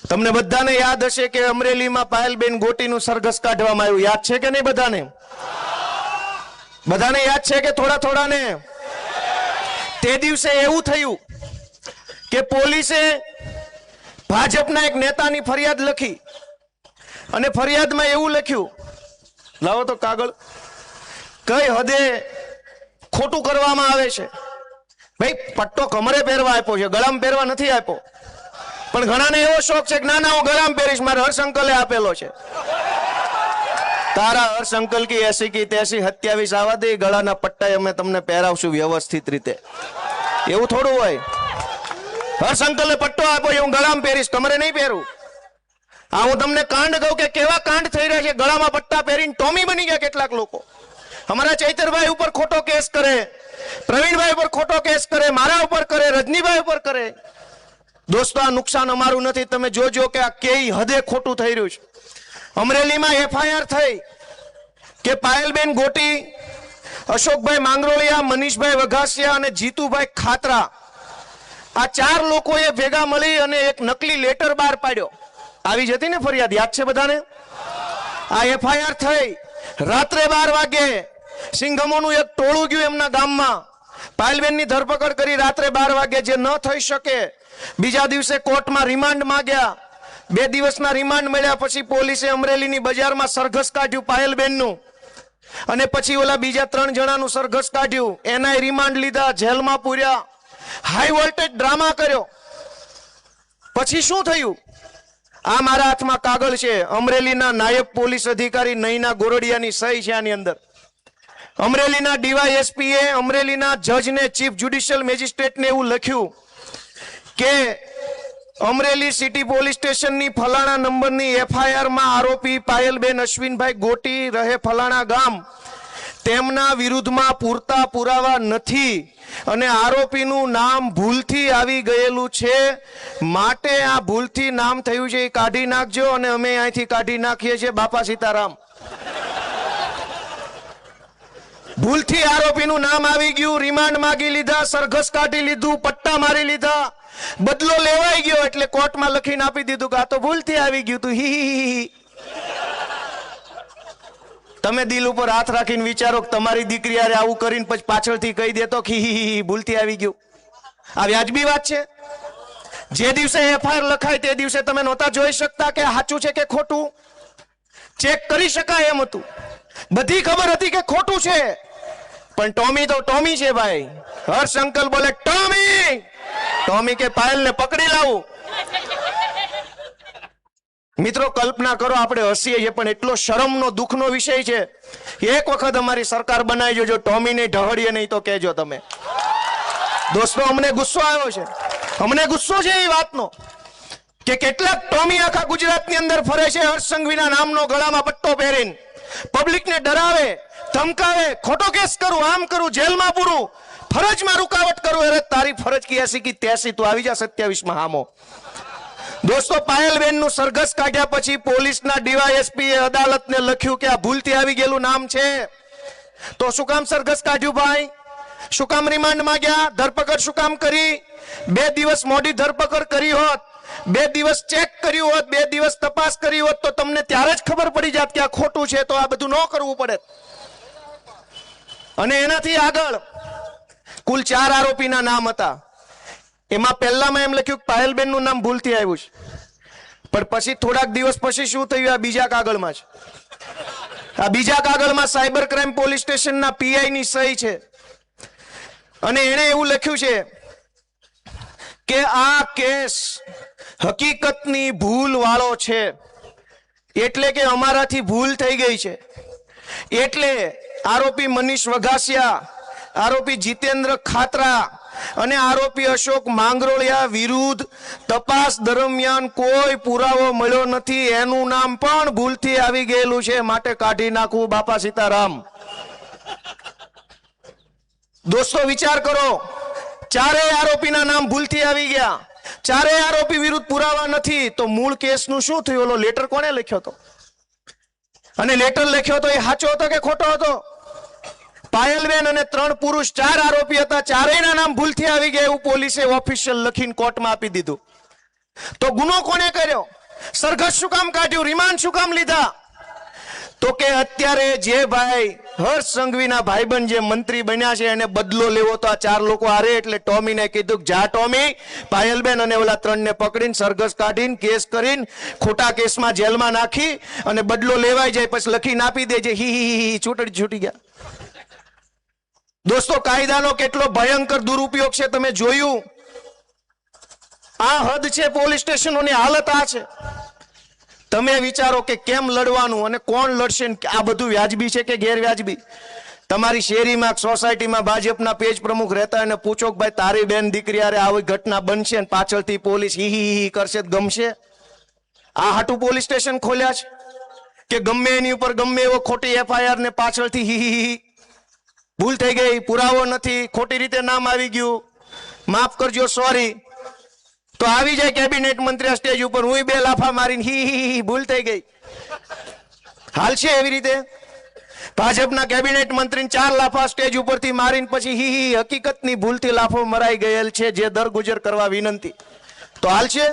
તમને બધાને યાદ હશે કે અમરેલીમાં પાયલબેન ગોટીનું સરઘસ કાઢવામાં આવ્યું, યાદ છે કે નહીં? બધાને યાદ છે કે થોડા થોડાને? તે દિવસે એવું થયું કે પોલીસે ભાજપના એક નેતાની ફરિયાદ લખી અને ફરિયાદમાં એવું લખ્યું, લાવો તો કાગળ, કઈ હદે ખોટું કરવામાં આવે છે. ભાઈ પટ્ટો કમરે પહેરવા આપ્યો છે, ગળામાં પહેરવા નથી આપ્યો, પણ ઘણાને એવો શોખ છે કે ના ના હું ગળામાં પહેરીશ, મારે હર્ષ અંકલે આપેલો છે. તારા હર્ષ અંકલ કી 80 કી 83 27 આવા દે, ગળાના પટ્ટા અમે તમને પહેરાવશું વ્યવસ્થિત રીતે. એવું થોડું હોય? હર્ષ અંકલે પટ્ટો આપ્યો, હું ગળામાં પહેરીશ, કમરે નહીં પહેરું. આ હું તમને કાંડ કહું કે કેવા કાંડ થઈ રહ્યા છે. ગળામાં પટ્ટા પહેરીને ટોમી બની ગયા કેટલાક લોકો. અમારા ચૈતરભાઈ ઉપર ખોટો કેસ કરે, પ્રવીણભાઈ ઉપર ખોટો કેસ કરે, મારા ઉપર કરે, રજનીભાઈ ઉપર કરે. દોસ્તો આ નુકસાન અમારું નથી, તમે જોજો કે આ કેવી હદે ખોટું થઈ રહ્યું છે. અમરેલીમાં FIR થઈ કે પાયલબેન ગોટી, અશોકભાઈ માંગરોળિયા, મનીષભાઈ વઘાસિયા અને જીતુભાઈ ખાતરા, આ 4 લોકોએ ભેગા મળી અને એક નકલી લેટર બહાર પાડ્યો. આવી જતી ને ફરિયાદ, યાદ છે બધાને? આ FIR થઈ રાત્રે 12 વાગે સિંઘમોનું એક ટોળું ગયું એમના ગામમાં, પાયલબેનની ધરપકડ કરી રાત્રે 12 વાગે. જે ન થઈ શકે બીજા દિવસે કોર્ટમાં રિમાન્ડ માંગ્યા, 2 દિવસના રિમાન્ડ મળ્યા. પછી પોલીસે અમરેલીની બજારમાં સરઘસ કાઢ્યું પાયલબેનનું, અને પછી ઓલા બીજા 3 જણાનું સરઘસ કાઢ્યું, એના રિમાન્ડ લીધા, જેલમાં પૂર્યા, હાઈ વોલ્ટેજ ડ્રામા કર્યો. પછી શું થયું? આ મારા હાથમાં કાગળ છે, અમરેલીના નાયબ પોલીસ અધિકારી નૈના ગોરડિયાની સહી છે આની અંદર. અમરેલીના DYSPએ અમરેલીના જજને, ચીફ જ્યુડિશિયલ મેજિસ્ટ્રેટને એવું લખ્યું કે અમરેલી સિટી પોલીસ સ્ટેશનની ફલાણા નંબરની FIR માં આરોપી પાયલબેન અશ્વિનભાઈ ગોટી રહે ફલાણા ગામ, તેમના વિરુદ્ધમાં પૂરતા પુરાવા નથી અને આરોપીનું નામ ભૂલથી આવી ગયેલું છે, માટે આ ભૂલથી નામ થયું છે એ કાઢી નાખજો અને અમે અહીંથી કાઢી નાખીએ છીએ. બાપા સીતારામ. ભૂલથી આરોપીનું નામ આવી ગયું, રિમાન્ડ માંગી લીધા, સરઘસ કાઢી લીધું, પટ્ટા મારી લીધા, બદલો લેવાઈ ગયો એટલે કોર્ટમાં લખીને આપી દીધું કે આ તો ભૂલથી આવી ગયું તું. હી. તમે દિલ ઉપર હાથ રાખીને વિચારો કે તમારી દીકરી યારે આવું કરીને પછી પાછળથી કહી દેતો કે હી ભૂલથી આવી ગયું. આ વ્યાજબી વાત છે? જે દિવસે FIR લખાય તે દિવસે તમે નહોતા જોઈ શકતા કે સાચું છે કે ખોટું? ચેક કરી શકાય એમ હતું, બધી ખબર હતી કે ખોટું છે, પણ ટોમી તો ટોમી છે ભાઈ. હર્ષ અંકલ બોલે ટોમી, ટોમી કે પાયલને પકડી લાવું. મિત્રો કલ્પના કરો, આપણે હસીએ છીએ પણ એટલો શરમનો દુઃખનો વિષય છે. એક વખત અમારી સરકાર બનાવી જોજો, ટોમીને ઢહડીએ નહીં તો કહેજો તમે. દોસ્તો અમને ગુસ્સો આવ્યો છે, અમને ગુસ્સો છે એ વાતનો કે કેટલાક ટોમી આખા ગુજરાતની અંદર ફરે છે હર્ષ સંઘવીના નામનો, ગળામાં પટ્ટો પહેરીને પબ્લિકને ડરાવે, ધમકાવે, ખોટો કેસ કરું, આમ કરું, જેલમાં પૂરું, ફરજમાં રૂકાવટ કરું. અરે તારી ફરજ કી 80 કી 83, તું આવી જા 27માં હામો. દોસ્તો પાયલબેનનું સરઘસ કાઢ્યા પછી પોલીસના DYSPએ અદાલતને લખ્યું કે આ ભૂલથી આવી ગયેલું નામ છે, તો શું કામ સરઘસ કાઢ્યું ભાઈ? શું કામ રિમાન્ડ માંગ્યા? ધરપકડ શું કામ કરી? 2 દિવસ મોડી ધરપકડ કરી હોત, 2 દિવસ ચેક કર્યું હોત, 2 દિવસ તપાસ કરી હોત તો તમને ત્યારે જ ખબર પડી જાત કે આ ખોટું છે, તો આ બધું ન કરવું પડે. અને એનાથી આગળ કુલ 4 આરોપીના નામ હતા. એમાં પહેલામાં એમ લખ્યું કે પાયલબેનનું નામ ભૂલથી આવ્યું છે, પણ પછી થોડાક દિવસ પછી શું થયું? આ બીજા કાગળમાં છે. આ બીજા કાગળમાં સાયબર ક્રાઇમ પોલીસ સ્ટેશનના PI ની સહી છે અને એને એવું લખ્યું છે કે આ કેસ હકીકતની ભૂલ વાળો છે, એટલે કે અમારાથી ભૂલ થઈ ગઈ છે, એટલે આરોપી મનીષ વઘાસિયા, આરોપી જીતેન્દ્ર ખાતરા અને આરોપી અશોક માંગરોળિયા વિરુદ્ધ તપાસ દરમિયાન કોઈ પુરાવો મળ્યો નથી, એનું નામ પણ ભૂલથી આવી ગયેલું છે, માટે કાઢી નાખવું. બાપા સીતારામ. દોસ્તો વિચાર કરો, 4 આરોપીના નામ ભૂલથી આવી ગયા, 4 આરોપી વિરુદ્ધ પુરાવા નથી, તો મૂળ કેસનું શું થયું? ઓલો લેટર કોણે લખ્યો હતો? અને લેટર લખ્યો તો એ સાચો હતો કે ખોટો હતો? પાયલબેન અને 3 પુરુષ 4 આરોપી હતા, 4ના નામ ભૂલથી આવી ગયા એવું પોલીસે ઓફિશિયલ લખીને કોર્ટમાં આપી દીધું. તો ગુનો કોણે કર્યો? સરઘસ શું કામ કાઢ્યું, રિમાન્ડ શું કામ લીધા? તો કે અત્યારે જે ભાઈ હર્ષ સંઘવીના ભાઈબંધ જે મંત્રી બન્યા છે એને બદલો લેવો તો આ 4 લોકો હારે, એટલે ટોમીને કીધું કે જા ટોમી, પાયલબેન અને ઓલા 3 ને પકડીને સરઘસ કાઢીને કેસ કરીને ખોટા કેસમાં જેલમાં નાખી અને બદલો લેવાઈ જાય, પછી લખીને આપી દેજે, હી છૂટી ગયા. દોસ્તો, કાયદાનો કેટલો ભયંકર દુરુપયોગ છે તમે જોયું. આ હદ છે પોલીસ સ્ટેશનોની હાલત આ છે. તમે વિચારો કે કેમ લડવાનું અને કોણ લડશે, આ બધું વ્યાજબી છે કે ગેરવ્યાજબી? તમારી શેરીમાં સોસાયટીમાં ભાજપના પેજ પ્રમુખ રહેતા અને પૂછો કે ભાઈ તારી બેન દીકરી આરે આવી ઘટના બનશે અને પાછળથી પોલીસ હી કરશે, ગમશે? આ હાટું પોલીસ સ્ટેશન ખોલ્યા છે કે ગમે એની ઉપર ગમે એવો ખોટી એફઆઈઆર ને પાછળથી હી ભૂલ થઈ ગઈ, પુરાવો નથી, ખોટી રીતે નામ આવી ગયું, માફ કરજો, સોરી, તો આવી જાય કેબિનેટ મંત્રી સ્ટેજ ઉપર, હું 2 લાફા મારીને હી ભૂલ થઈ ગઈ. હાલશે એવી રીતે? ભાજપના કેબિનેટ મંત્રીને 4 લાફા સ્ટેજ ઉપરથી મારીને પછી હી હકીકતની ભૂલથી લાફો મરાઈ ગયેલ છે, જે દરગુજર કરવા વિનંતી, તો હાલશે?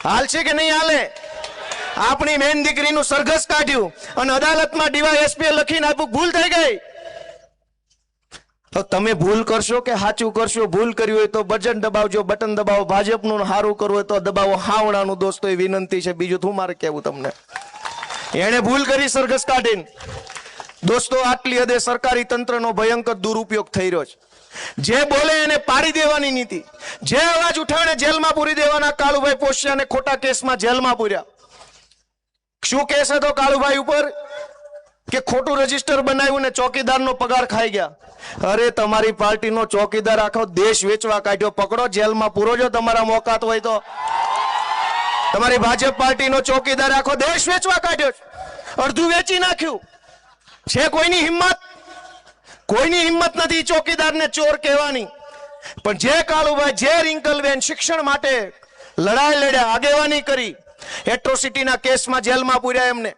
હાલશે કે નહીં હાલે? આપણી બેન દીકરીનું સરઘસ કાઢ્યું અને અદાલતમાં ડીવાયએસપી લખીને આપ્યું ભૂલ થઈ ગઈ. તો તમે ભૂલ કરશો કે સાચું કરશો? ભૂલ કરી હોય તો બટન દબાવજો, બટન દબાવો. ભાજપનું સારું કરવું હોય તો દબાવો હાવણાનું. દોસ્તો, એ વિનંતી છે, બીજું શું મારે કહેવું તમને. એને ભૂલ કરી સરઘસ કાઢીને. દોસ્તો, આટલી હદે સરકારી તંત્રનો ભયંકર દુરુપયોગ થઈ રહ્યો છે. જે બોલે એને પાડી દેવાની નીતિ, જે અવાજ ઉઠાવે જેલમાં પૂરી દેવાના. કાળુભાઈ પોશિયાને ખોટા કેસમાં જેલમાં પૂર્યા. શું કેસ હતો કાળુભાઈ ઉપર? કે ખોટું રજીસ્ટર બનાવ્યું ને ચોકીદારનો પગાર ખાઈ ગયા. અરે, તમારી પાર્ટીનો ચોકીદાર આખો દેશ વેચવા કાઢ્યો, પકડો, જેલમાં પૂરો. જો તમારા મોકાત હોય તો તમારી ભાજપ પાર્ટીનો ચોકીદાર આખો દેશ વેચવા કાઢ્યો, અડધું વેચી નાખ્યું છે. કોઈની હિંમત નથી ચોકીદારને ચોર કહેવાની. પણ જે કાળુભાઈ, જે રિંકલબેન શિક્ષણ માટે લડાઈ લડ્યા, આગેવાની કરી, એટ્રોસિટીના કેસમાં જેલમાં પૂર્યા એમને.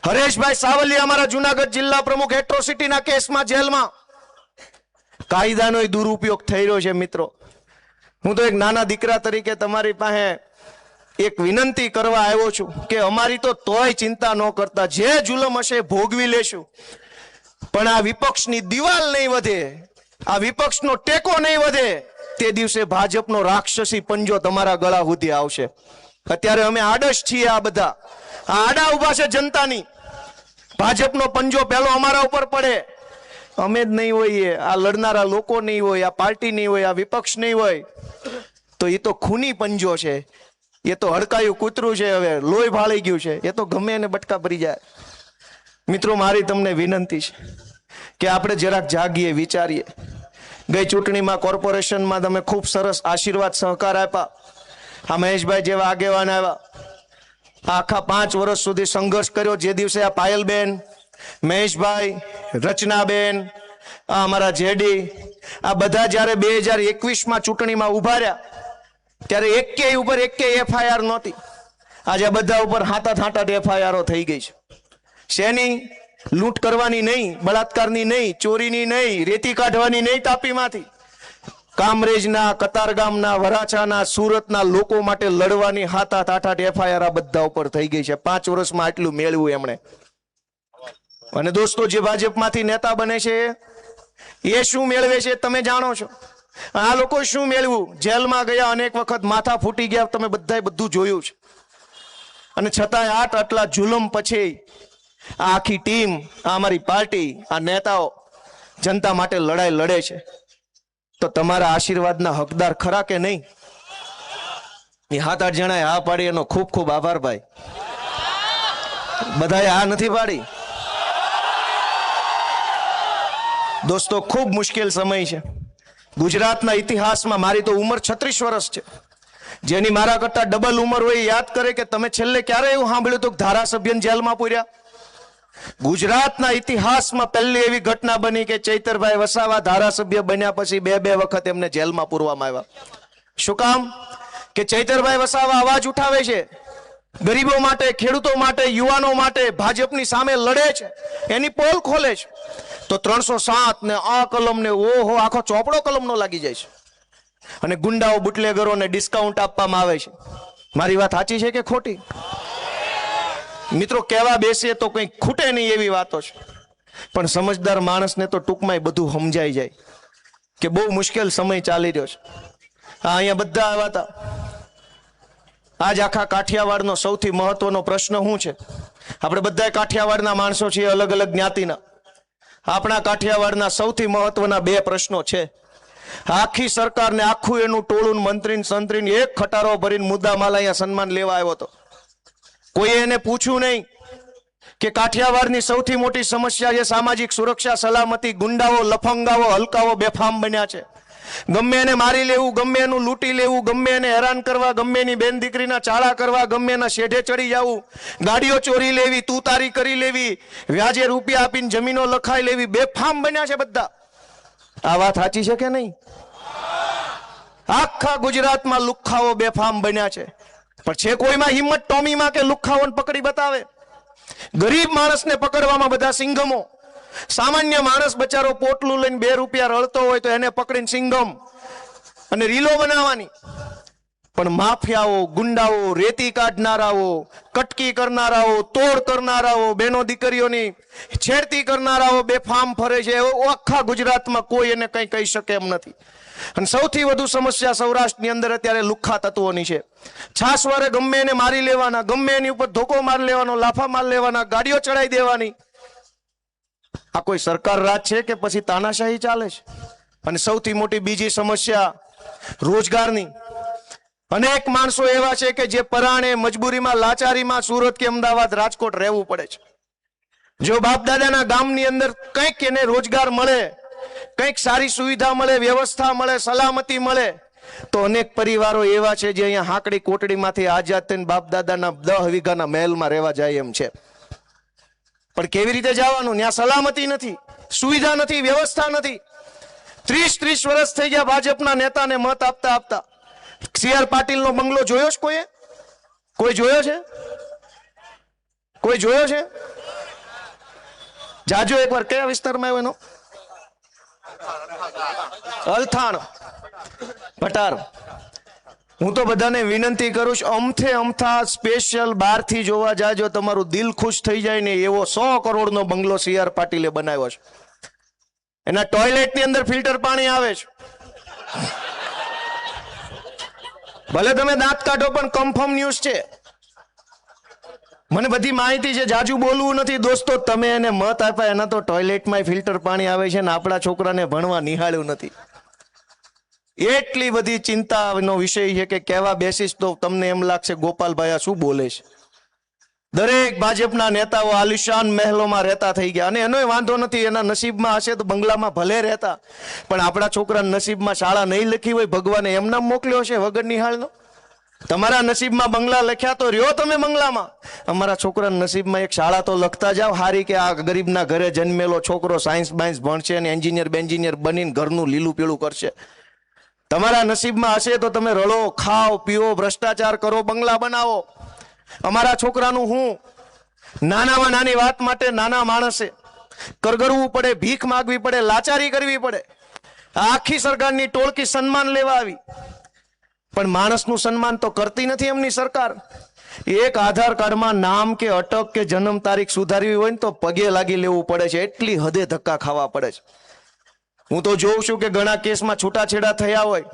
હરેશભાઈ સાવલિયા, અમારા જુનાગઢ જિલ્લા પ્રમુખ, એટ્રોસિટીના કેસમાં જેલમાં. કાયદાનો દુરુપયોગ થઈ રહ્યો છે મિત્રો. હું તો એક નાના દીકરા તરીકે તમારી પાસે એક વિનંતી કરવા આવ્યો છું કે અમારી તો તોય ચિંતા ન કરતા, જે જુલમ હશે ભોગવી લેશું, પણ આ વિપક્ષની દિવાલ નહીં વધે, આ વિપક્ષનો ટેકો નહીં વધે, તે દિવસે ભાજપનો રાક્ષસી પંજો તમારા ગળા સુધી આવશે. અત્યારે અમે આડશ છીએ, આ બધા આડા ઉભા છે જનતાની. ભાજપનો પંજો પહેલો અમારા ઉપર પડે, અમે જ નહીં હોઈએ, આ લડનારા લોકો નહીં હોય, આ પાર્ટી નહીં હોય, આ વિપક્ષ નહીં હોય, તો એ તો ખૂની પંજો છે, એ તો હડકાયું કૂતરું છે, હવે લોહી ભાળી ગયું છે, એ તો ગમે એને બટકા ભરી જાય. મિત્રો, મારી તમને વિનંતી છે કે આપણે જરાક જાગીએ, વિચારીએ. ગઈ ચૂંટણીમાં કોર્પોરેશનમાં તમે ખૂબ સરસ આશીર્વાદ સહકાર આપ્યા. આ મહેશભાઈ જેવા આગેવાન આવ્યા, આખા 5 વર્ષ સુધી સંઘર્ષ કર્યો. જે દિવસે આ પાયલબેન, મહેશભાઈ, રચનાબેન, આ અમારા જેડી, આ બધા જ્યારે 2021માં ચૂંટણીમાં ઉભા રહ્યા ત્યારે એકેય ઉપર એકેય એફઆઈઆર નહોતી. આજે બધા ઉપર હાથા એફઆઈઆરો થઈ ગઈ છે. શેની? લૂંટ કરવાની નહીં, બળાત્કારની નહીં, ચોરીની નહીં, રેતી કાઢવાની નહીં તાપીમાંથી. કામરેજના, કતારગામના, વરાછાના, સુરતના લોકો માટે લડવાની 7-8 એફઆઈઆર આ બધા ઉપર થઈ ગઈ છે. 5 વર્ષમાં આટલું મેળવ્યું એમણે. અને દોસ્તો, જે ભાજપમાંથી નેતા બને છે એ શું મેળવે છે તમે જાણો છો. આ લોકો શું મેળવ્યું? જેલમાં ગયા, અનેક વખત માથા ફૂટી ગયા, તમે બધાએ બધું જોયું છે. અને છતાંય આટલા જુલમ પછી આ આખી ટીમ, આ અમારી પાર્ટી, આ નેતાઓ જનતા માટે લડાઈ લડે છે. તો તમારા આશીર્વાદના હકદાર ખરા કે નહીં? એ 7-8 જણાએ હા પાડી, એનો ખૂબ ખૂબ આભાર ભાઈ. બધાએ હા નથી પાડી. દોસ્તો, ખૂબ મુશ્કેલ સમય છે ગુજરાતના ઇતિહાસમાં. મારી તો ઉંમર 36 વર્ષ છે. જેની મારા કરતા ડબલ ઉંમર હોય યાદ કરે કે તમે છેલ્લે ક્યારે એવું સાંભળ્યું હતું કે ધારાસભ્યને જેલમાં પૂર્યા? ગુજરાતના ઇતિહાસમાં પહેલી એવી ઘટના બની કે ચૈતરભાઈ વસાવા ધારાસભ્ય બન્યા પછી 2 વખત એમને જેલમાં પૂરવામાં આવ્યા. શું કામ? કે ચૈતરભાઈ વસાવા અવાજ ઉઠાવે છે, ગરીબો માટે, ખેડૂતો માટે, યુવાનો માટે, ભાજપની સામે લડે છે, એની પોલ ખોલે છે. તો 307 ને આ કલમ ને ઓહો આખો ચોપડો કલમનો લાગી જાય છે. અને ગુંડાઓ, બુટલેગરોને ડિસ્કાઉન્ટ આપવામાં આવે છે. મારી વાત સાચી છે કે ખોટી? મિત્રો, કહેવા બેસીએ તો કંઈ ખૂટે નહીં એવી વાતો છે, પણ સમજદાર માણસને તો ટૂંકમાં બધું સમજાઈ જાય કે બહુ મુશ્કેલ સમય ચાલી રહ્યો છે. અહીંયા બધા આવ્યા હતા. આજ આખા કાઠિયાવાડનો સૌથી મહત્વનો પ્રશ્ન શું છે? આપણે બધા કાઠિયાવાડના માણસો છીએ, અલગ અલગ જ્ઞાતિના. આપણા કાઠિયાવાડના સૌથી મહત્વના બે પ્રશ્નો છે. આખી સરકારને આખું એનું ટોળું મંત્રી સંત્રીને એક ખટારો ભરીને મુદ્દામાલ અહીંયા સન્માન લેવા આવ્યો હતો. કોઈએ એને પૂછ્યું નહીં કે કાઠિયાવાડની સૌથી મોટી સમસ્યા છે સામાજિક સુરક્ષા, સલામતી. ગુંડાઓ, લફંગાઓ, હલકાઓ બેફામ બન્યા છે. ગમે એને મારી લેવું, ગમે એનું લૂંટી લેવું, ગમે એને હેરાન કરવા, ગમે એની બેન દીકરીના ચાળા કરવા, ગમે એના શેઢે ચડી જવું, ગાડીઓ ચોરી લેવી, તુતારી કરી લેવી, વ્યાજે રૂપિયા આપીને જમીનો લખાઈ લેવી, બેફામ બન્યા છે બધા. આ વાત સાચી છે કે નહીં? આખા ગુજરાતમાં લુખ્ખાઓ બેફામ બન્યા છે, પણ છે કોઈમાં હિંમત ટોમીમાં કે લુખ્ખાઓને પકડી બતાવે? ગરીબ માણસને પકડવામાં બધા સિંઘમો. સામાન્ય માણસ બચારો પોટલું લઈને 2 રૂપિયા રળતો હોય તો એને પકડીને સિંઘમ અને રીલો બનાવવાની. પણ માફિયાઓ, ગુંડાઓ, રેતી કાઢનારાઓ, કટકી કરનારાઓ, તોડ કરનારાઓ, બહેનો દીકરીઓની છેડતી કરનારાઓ બેફામ ફરે છે. આખા ગુજરાતમાં કોઈ એને કંઈ કહી શકે એમ નથી. અને સૌથી વધુ સમસ્યા સૌરાષ્ટ્રની અંદર અત્યારે લુખ્ખા તત્વોની છે. છાસવારે ગમે એને મારી લેવાના, ગમે એની ઉપર ધોકો મારી લેવાનો, લાફા મારી લેવાના, ગાડીઓ ચડાવી દેવાની. આ કોઈ સરકાર રાજ છે કે પછી તાનાશાહી ચાલે છે? અને સૌથી મોટી બીજી સમસ્યા રોજગારની. અનેક માણસો એવા છે કે જે પરાણે, મજબૂરીમાં, લાચારીમાં સુરત કે અમદાવાદ, રાજકોટ રહેવું પડે છે. જો બાપ દાદાના ગામની અંદર કંઈક એને રોજગાર મળે, કંઈક સારી સુવિધા મળે, વ્યવસ્થા મળે, સલામતી મળે, તો અનેક પરિવારો એવા છે જે અહીંયા હાકડી કોટડીમાંથી આઝાદ થઈને બાપ દાદાના 10 વીઘાના મહેલમાં રહેવા જાય એમ છે. પણ કેવી રીતે જવાનું? ત્યાં સલામતી નથી, સુવિધા નથી, વ્યવસ્થા નથી. 30 વર્ષ થઈ ગયા ભાજપના નેતાને મત આપતા આપતા. CR પાટીલનો બંગલો જોયો છે કોઈએ? કોઈ જોયો છે? કોઈ જોયો છે? જાજો એકવાર. કયા વિસ્તારમાં આવ્યો એનો? અલથાણ, ભટાર. હું તો બધાને વિનંતી કરું છું, અમથા સ્પેશિયલ બહારથી જોવા જાજો, તમારું દિલ ખુશ થઈ જાય ને એવો 100 કરોડનો બંગલો CR પાટીલે બનાવ્યો છે. એના ટોયલેટની અંદર ફિલ્ટર પાણી આવે છે. ભલે તમે દાંત કાઢો, પણ કન્ફર્મ ન્યૂઝ છે. મને બધી માહિતી છે, જાજુ બોલવું નથી. દોસ્તો, તમે એને મત આપ્યા, એના તો ટોયલેટમાં ફિલ્ટર પાણી આવે છે ને આપણા છોકરાને ભણવા નિહાળ્યું નથી. એટલી બધી ચિંતાનો વિષય છે કે કહેવા બેસીશ તો તમને એમ લાગશે ગોપાલભાઈ આ શું બોલે છે. દરેક ભાજપના નેતાઓ આલિશાન મહેલોમાં રહેતા થઈ ગયા, અને એનોય વાંધો નથી. એના નસીબમાં હશે તો બંગલામાં ભલે રહેતા, પણ આપણા છોકરાના નસીબમાં શાળા નહીં લખી હોય, ભગવાને એમના મોકલ્યો છે વગર નિહાળનો. તમારા નસીબમાં બંગલા લખ્યા તો રહ્યો તમે બંગલામાં. અમારા છોકરાના નસીબમાં એક શાળા તો લખતા જાવ હારી, કે આ ગરીબના ઘરે જન્મેલો છોકરો સાયન્સ બાયન્સ ભણશે અને બેન્જિનિયર બનીને ઘરનું લીલું પીળું કરશે. તમારા નસીબમાં હશે તો તમે રળો, ખાઓ, પીઓ, ભ્રષ્ટાચાર કરો, બંગલા બનાવો. અમારા છોકરાનું હું નાનામાં નાની વાત માટે નાના માણસે કરગરવું પડે, ભીખ માગવી પડે, લાચારી કરવી પડે. આખી સરકારની ટોળકી સન્માન લેવા આવી, પણ માણસનું સન્માન તો કરતી નથી એમની સરકાર. એક આધાર કાર્ડમાં નામ કે અટક કે જન્મ તારીખ સુધારવી હોય ને તો પગે લાગી લેવું પડે છે. એટલી હદે ધક્કા ખાવા પડે છે. હું તો જોઉં છું કે ઘણા કેસમાં છૂટાછેડા થયા હોય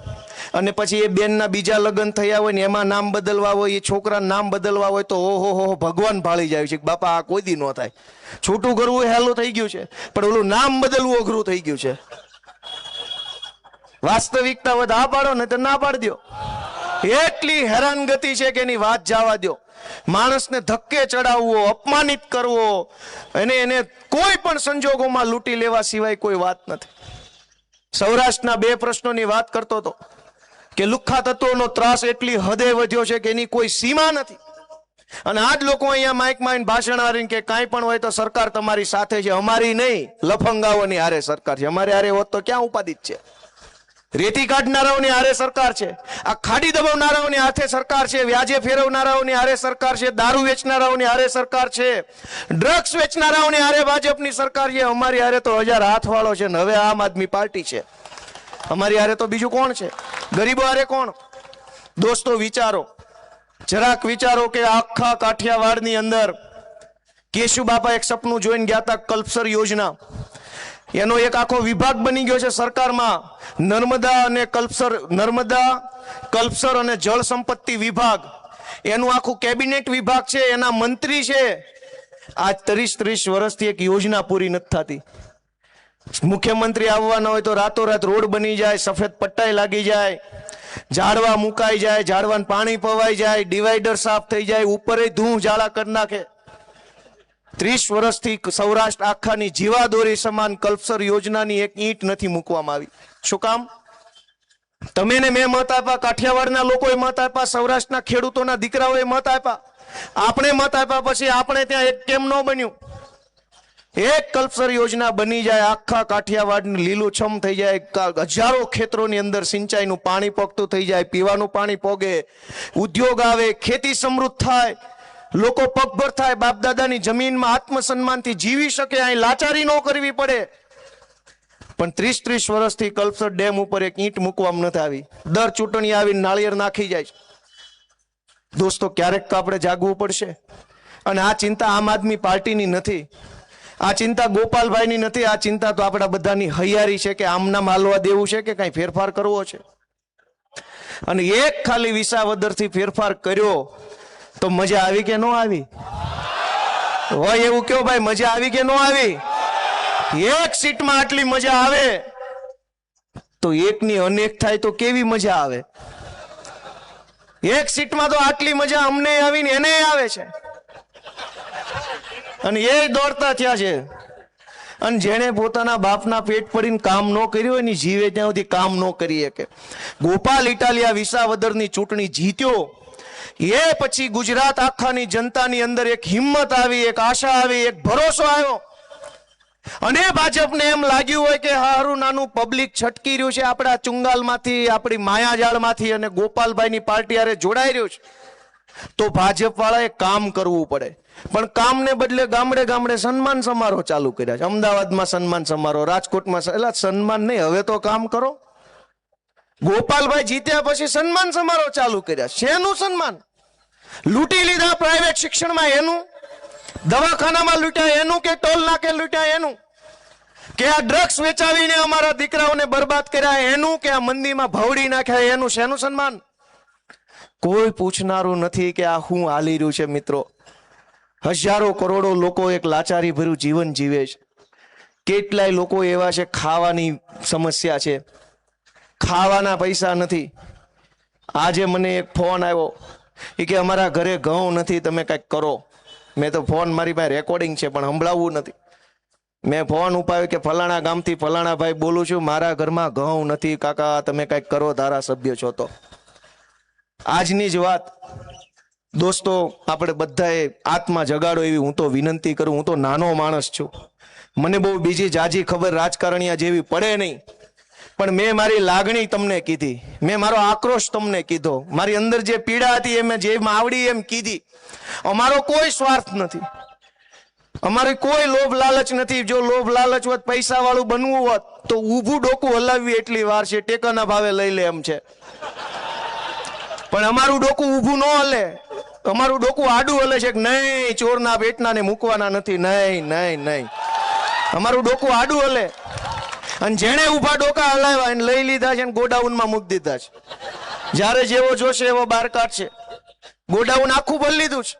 અને પછી એ બેનના બીજા લગ્ન થયા હોય ને એમાં નામ બદલવા હોય, એ છોકરાના નામ બદલવા હોય તો ઓહો ભગવાન ભાળી જાય છે કે બાપા આ કોઈ દી ન થાય. છૂટું કરવું એ હેલું થઈ ગયું છે, પણ ઓલું નામ બદલવું અઘરું થઈ ગયું છે. વાસ્તવિકતા વધે આ પાડો ને તો ના પાડી દો. એટલી હેરાનગતિ છે કે એની વાત જવા દો. માણસને ધક્કે ચડાવવો, અપમાનિત કરવો, એને કોઈ પણ સંજોગોમાં લૂંટી લેવા સિવાય કોઈ વાત નથી. સૌરાષ્ટ્રના 2 પ્રશ્નોની વાત કરતો હતો કે લુખ્ખા તત્વોનો ત્રાસ એટલી હદે વધ્યો છે કે એની કોઈ સીમા નથી. અને આ જ લોકો અહીંયા માઇકમાં ભાષણ આવીને કે કાંઈ પણ હોય તો સરકાર તમારી સાથે છે. અમારી નહીં, લફંગાઓની હારે સરકાર છે. અમારે હારે હોત તો ક્યાં ઉપાધિત છે? રેતી કાઢનારાઓની હારે સરકાર છે, આ ખાડી દબાવનારાઓની હાથે સરકાર છે, વ્યાજે ફેરવનારાઓની હારે સરકાર છે, દારૂ વેચનારાઓની હારે સરકાર છે, ડ્રગ્સ વેચનારાઓની હારે ભાજપની સરકાર છે. અમારી હારે તો 1000 હાથવાળો છે ને હવે આમ આદમી પાર્ટી છે. અમારી હારે તો બીજું કોણ છે? ગરીબો હારે કોણ? દોસ્તો વિચારો, જરાક વિચારો કે આખા કાઠિયાવાડની અંદર કેશુ બાપા એક સપનું જોઈને ગયા હતા, કલ્પસર યોજના. એનો એક આખો વિભાગ બની ગયો છે સરકારમાં, નર્મદા કલ્પસર અને જળ સંપત્તિ વિભાગ. એનું આખું કેબિનેટ વિભાગ છે, એના મંત્રી છે. આજ 30 વર્ષથી એક યોજના પૂરી નથી થતી. મુખ્યમંત્રી આવવાના હોય તો રાતોરાત રોડ બની જાય, સફેદ પટ્ટાઈ લાગી જાય, ઝાડવા મુકાઈ જાય, ઝાડવાને પાણી પવાઈ જાય, ડિવાઈડર સાફ થઈ જાય, ઉપર ધૂળ ઝાડા કરી નાખે. 30 વર્ષથી સૌરાષ્ટ્ર આખાની જીવાદોરી સમાન કલ્પસર યોજનાની એક ઈંટ નથી મૂકવામાં આવી. શું કામ? તમે ને મેં મત આપ્યા, કાઠિયાવાડના લોકોએ મત આપ્યા, સૌરાષ્ટ્રના ખેડૂતોના દીકરાઓએ મત આપ્યા, આપણે મત આપ્યા પછી આપણે ત્યાં એક કેમ ન બન્યું? એક કલ્પસર યોજના બની જાય, આખા કાઠિયાવાડ લીલુંછમ થઈ જાય, હજારો ખેતરોની અંદર સિંચાઈનું પાણી પોગતું થઈ જાય, પીવાનું પાણી પોગે, ઉદ્યોગ આવે, ખેતી સમૃદ્ધ થાય, લોકો પગભર થાય, બાપ દાદાની જમીનમાં આત્મસન્માનથી જીવી શકે, અહીં લાચારી ન કરવી પડે. પણ 30 વર્ષથી કલ્પસર ડેમ ઉપર એક ઈંટ મૂકવામાં નથી આવી. દર ચૂંટણી આવીને નાળિયેર નાખી જાય. દોસ્તો, ક્યારેક તો આપણે જાગવું પડશે. અને આ ચિંતા આમ આદમી પાર્ટીની નથી, આ ચિંતા ગોપાલભાઈની નથી, આ ચિંતા તો આપણા બધાની હૈયારી છે કે આમના માલવા દેવું છે કે કઈ ફેરફાર કરવો છે. અને એક ખાલી વિસાવદરથી ફેરફાર કર્યો તો મજા આવી કે ન આવી? હોય એવું કયો ભાઈ, મજા આવી કે ન આવી? એક સીટમાં આટલી મજા આવે તો એકની અનેક થાય તો કેવી મજા આવે? એક સીટમાં તો આટલી મજા અમને આવી ને એને આવે છે, અને એ દોડતા થયા છે. અને જેને પોતાના બાપના પેટ પડીને કામ ન કર્યું હોય ને જીવે ત્યાં સુધી કામ ન કરી શકે. ગોપાલ ઇટાલિયા વિસાવદરની ચૂંટણી જીત્યો, એ પછી ગુજરાત આખાની જનતાની અંદર એક હિંમત આવી, એક આશા આવી, એક ભરોસો આવ્યો. અને ભાજપને એમ લાગ્યું હોય કે હારું નાનું પબ્લિક છટકી રહ્યું છે આપણા ચુંગાલમાંથી, આપણી માયાજાળમાંથી, અને ગોપાલભાઈની પાર્ટી હારે જોડાઈ રહ્યું છે, તો ભાજપ વાળાએ કામ કરવું પડે. પણ કામને બદલે ગામડે ગામડે સન્માન સમારોહ ચાલુ કર્યા છે. અમદાવાદમાં સન્માન સમારોહ, રાજકોટમાં, એટલે સન્માન નહીં, હવે તો કામ કરો. ગોપાલભાઈ જીત્યા પછી સન્માન સમારોહ ચાલુ કર્યા. શેનું સન્માન? લૂંટી લીધા પ્રાઇવેટ શિક્ષણમાં એનું, દવાખાનામાં લૂંટ્યા એનું, કે ટોલ નાકે લૂંટ્યા એનું, કે આ ડ્રગ્સ વેચાવીને અમારા દીકરાઓને બરબાદ કર્યા એનું, કે આ મંદિરમાં ભવડી નાખ્યા એનું? શેનું સન્માન? કોઈ પૂછનારું નથી કે આ શું હાલી રહ્યું છે. મિત્રો, હજારો કરોડો લોકો એક લાચારી ભર્યું જીવન જીવે છે. કેટલાય લોકો એવા છે ખાવાની સમસ્યા છે, ખાવાના પૈસા નથી. આજે મને એક ફોન આવ્યો, એ કે અમારા ઘરે ઘઉં નથી, તમે કંઈક કરો. મેં તો ફોન, મારી પાસે રેકોર્ડિંગ છે પણ સંભળાવવું નથી. મેં ફોન ઉપાડ્યો કે ફલાણા ગામથી ફલાણા ભાઈ બોલું છું, મારા ઘરમાં ઘઉં નથી, કાકા તમે કંઈક કરો, ધારાસભ્ય છો તો. આજની જ વાત દોસ્તો, આપણે બધાએ આત્મા જગાડો એવી હું તો વિનંતી કરું. હું તો નાનો માણસ છું, મને બહુ બીજી જાજી ખબર રાજકારણીયા જેવી પડે નહીં, પણ મેં મારી લાગણી તમને કીધી, મેં મારો આક્રોશ તમને કીધો, મારી અંદર જે પીડા હતી એ મેં જેમ આવડી એમ કીધી. અમારો કોઈ સ્વાર્થ નથી, અમારી કોઈ લોભ લાલચ નથી. જો લોભ લાલચ હોત, પૈસા વાળું બનવું હોત તો ઊભું ડોકું હલાવવી એટલી વાર છે, ટેકાના ભાવે લઈ લે એમ છે. પણ અમારું ડોકું ઊભું ન હલે, અમારું ડોકું આડું હલે છે કે નહીં, ચોરના પેટના ને મૂકવાના નથી, નહીં નહીં નહીં, અમારું ડોકું આડું હલે. અને જેણે ઊભા ડોકા હલાવ્યા એને લઈ લીધા છે, ગોડાઉનમાં મૂકી દીધા છે. જ્યારે જેવો જોશે એવો બહાર કાઢશે. ગોડાઉન આખું ભરી લીધું છે.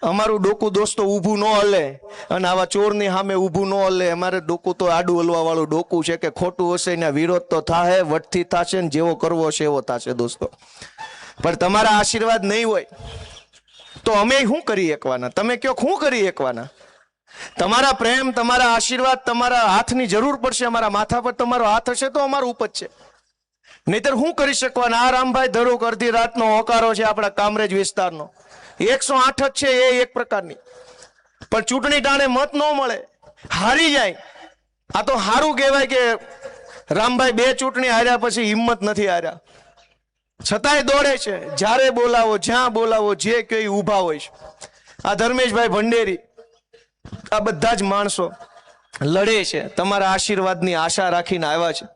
અમારું ડોકું દોસ્તો ઊભું ન હલે, અને આવા ચોરની સામે ઊભું ન હલે. અમારે ડોકું તો આડું હલવા વાળું ડોકું છે કે ખોટું હશે ને વિરોધ તો થાય, વટથી થશે ને જેવો કરવો હશે એવો થશે દોસ્તો. પણ તમારા આશીર્વાદ નહીં હોય તો અમે શું કરી શકવાના? તમે કયો શું કરી શકવાના? તમારા પ્રેમ, તમારા આશીર્વાદ, તમારા હાથની જરૂર પડશે. અમારા માથા પર તમારો હાથ હશે તો અમારું ઉપજ છે, નહીતર શું કરી શકવાના? આ રામભાઈ ધરુક અડધી રાતનો હોકારો છે આપણા કામરેજ વિસ્તારનો, 108 જ છે એ એક પ્રકારની. પણ ચૂંટણી ટાણે મત ન મળે, હારી જાય. આ તો સારું કહેવાય કે રામભાઈ 2 ચૂંટણી હાર્યા પછી હિંમત નથી હાર્યા, છતાંય દોડે છે. જ્યારે બોલાવો, જ્યાં બોલાવો, જે કઈ ઊભા હોય છે. આ ધર્મેશભાઈ ભંડેરી, આ બધા જ માણસો લડે છે, તમારા આશીર્વાદની આશા રાખીને આવ્યા છે.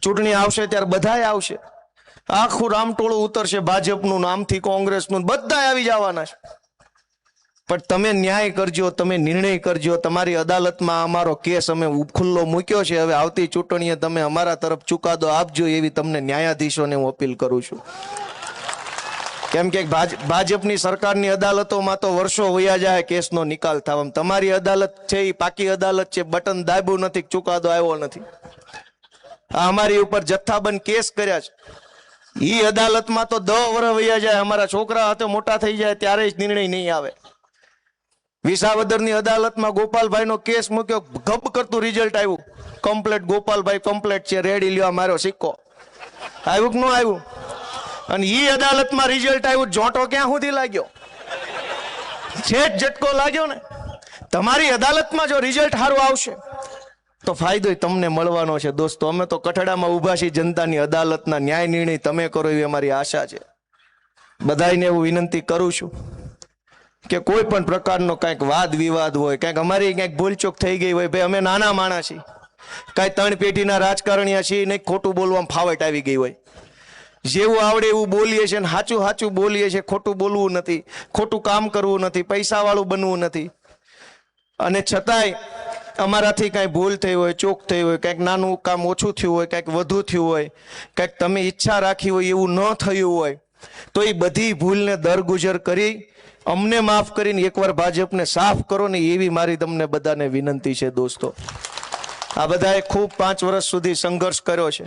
ચૂંટણી આવશે ત્યારે બધાય આવશે. આખું રામટોળું ઉતરશે ભાજપનું, નામથી કોંગ્રેસનું, બધા આવી જવાના છે. પણ તમે ન્યાય કરજો, તમે નિર્ણય કરજો. તમારી અદાલતમાં અમારો કેસ અમે ખુલ્લો મૂક્યો છે. હવે આવતી ચૂંટણીએ તમે અમારા તરફ ચુકાદો આપજો, એવી તમને ન્યાયાધીશોને હું અપીલ કરું છું. કેમ કે ભાજપની સરકારની અદાલતોમાં તો વર્ષો વયા જાય કેસનો નિકાલ થવામાં. તમારી અદાલત છે એ પાકી અદાલત છે, બટન દાબ્યું નથી, ચુકાદો આવ્યો નથી. આ અમારી ઉપર જથ્થાબંધ કેસ કર્યા છે. ઈ અદાલતમાં તો 10 વર્ષ વયા જાય, અમારા છોકરા હાથે મોટા થઈ જાય ત્યારે જ નિર્ણય નહીં આવે. વિસાવદરની અદાલતમાં ગોપાલભાઈનો કેસ મૂક્યો, ગબ કરતું રિઝલ્ટ આવ્યું, કમ્પ્લેટ ગોપાલભાઈ કમ્પ્લેટ છે, રેડી લ્યો મારો સિક્કો. આવ્યું કે ન આવ્યું? અને ઈ અદાલતમાં રિઝલ્ટ આવ્યું, જોટો ક્યાં સુધી લાગ્યો? છેટ ઝટકો લાગ્યો ને. તમારી અદાલતમાં જો રિઝલ્ટ સારું આવશે તો ફાયદો તમને મળવાનો છે. દોસ્તો, અમે તો કઠડામાં ઉભા છીએ જનતાની અદાલતના ન્યાય નિર્ણય તમે કરો એવી અમારી આશા છે. બધાને એવું વિનંતી કરું છું કે કોઈ પણ પ્રકારનો કાંઈક વાદ વિવાદ હોય, કાંઈક અમારી ક્યાંક ભૂલચૂક થઈ ગઈ હોય, ભાઈ અમે નાના માણસ છીએ, કાંઈ 3 પેઢીના રાજકારણીયા છીએ નહીં, ખોટું બોલવામાં ફાવટ આવી ગઈ હોય. જેવું આવડે એવું બોલીએ છીએ ને સાચું સાચું બોલીએ છીએ. ખોટું બોલવું નથી, ખોટું કામ કરવું નથી, પૈસાવાળું બનવું નથી. અને છતાંય અમારાથી કાંઈ ભૂલ થઈ હોય, ચોક થઈ હોય, કાંઈક નાનું કામ ઓછું થયું હોય, કાંઈક વધુ થયું હોય, કાંઈક તમે ઈચ્છા રાખી હોય એવું ન થયું હોય, તો એ બધી ભૂલને દરગુજર કરી અમને માફ કરીને એકવાર ભાજપને સાફ કરો ને, એવી મારી તમને બધાને વિનંતી છે. દોસ્તો, આ બધાએ ખૂબ 5 વર્ષ સુધી સંઘર્ષ કર્યો છે.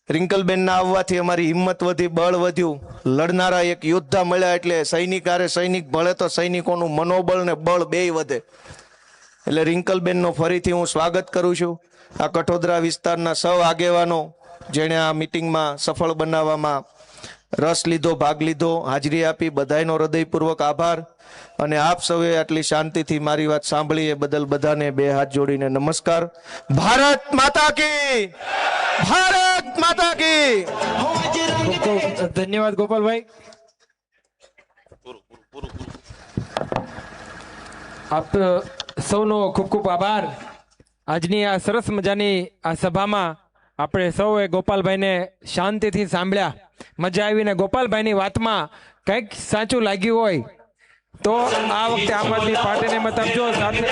રિંકલબેનના આવવાથી અમારી હિંમત વધી, બળ વધ્યું. લડનારા એક યોદ્ધા મળ્યા એટલે સૈનિક ભળે તો સૈનિકોનું મનોબળ ને બળ બેય વધે. એટલે રિંકલબેનનો ફરીથી હું સ્વાગત કરું છું. આ કઠોદરા વિસ્તારના સૌ આગેવાનો જેણે આ મિટિંગમાં સફળ બનાવવામાં રસ લીધો, ભાગ લીધો, હાજરી આપી, બધાનો હૃદયપૂર્વક આભાર. અને આપ સૌએ આટલી શાંતિથી મારી વાત સાંભળી એ બદલ બધાને 2 હાથ જોડીને નમસ્કાર. ભારત માતા કી, ભારત માતા કી. ધન્યવાદ ગોપાલભાઈ. આપ સૌનો ખૂબ ખૂબ આભાર. આજની આ સરસ મજાની આ સભામાં આપણે સૌએ ગોપાલભાઈને શાંતિથી સાંભળ્યા, મજા આવીને ગોપાલભાઈની વાતમાં કંઈક સાચું લાગ્યું હોય તો આ વખતે આમ આદમી પાર્ટીને મત આપજો. સાથે